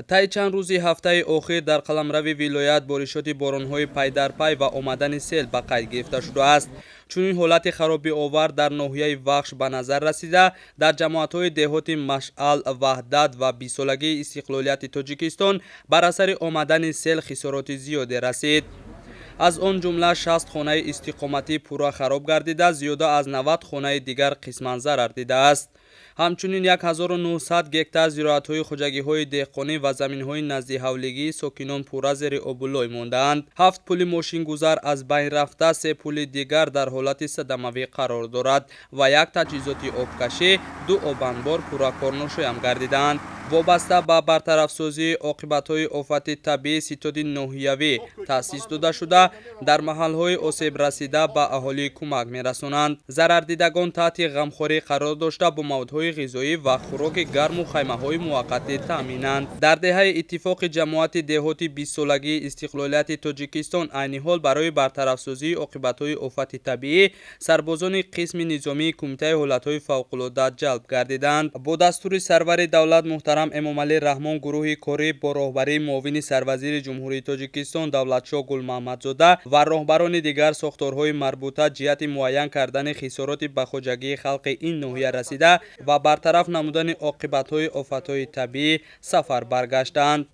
طی چند روزی هفته اخیر در قلمرو ولایت بارشات باران‌های پی در پی و آمدن سیل به قید گرفته شده است. چنین حالت خرابی آور در ناحیه وخش به نظر رسیده در جماعت‌های دهات مشعل، وحدت و بیسالگی استقلالیت تاجیکستان بر اثر آمدن سیل خسارات زیادی رسید. از آن جمله 60 خانه استقامتی پورا خراب گردیده، زیاده از 90 خانه دیگر قسماً ضرر دیده است. همچنین 1900 گکتار زراعت‌های خودجگی‌های دهقانی و زمین‌های نزد حولگی ساکنان پورا زیر آبولای مانده‌اند. 7 پل ماشین گذار از بین رفته، 3 پل دیگر در حالت صدموی قرار دارد و 1 تجهیزات آبکشی، 2 آبانبار پورا کار ناشایان گردیدند. وابسته به برطرف‌سازی عاقبت‌های آفت طبیعی ستاد ناحیوی تأسیس داده شده در محل‌های آسیب رسیده به اهالی کمک می‌رسانند. ضرر دیدگان تحت غمخواری قرار داشته با موادهای غذایی و خوراک گرم و خیمه‌های موقتی تامینند. در دهه اتفاق جماعت دهات 20 سالگی استقلالیت تاجیکستان عین حال برای برطرف‌سازی عاقبت‌های آفت طبیعی سربازان قسم نظامی کمیته حالت‌های فوق‌العاده جلب گردیدند. با دستور سرور دولت محترم امام علی رحمان، گروه کاری با راهبری معاون سروزیر جمهوری تاجیکستان دولتشاه گل محمدزاده و راهبران دیگر ساختارهای مربوطه جهت معین کردن خسارات به خودجگی خلق این ناحیه رسیده و برطرف نمودن عاقبت‌های آفت‌های طبیعی سفر برگشتند.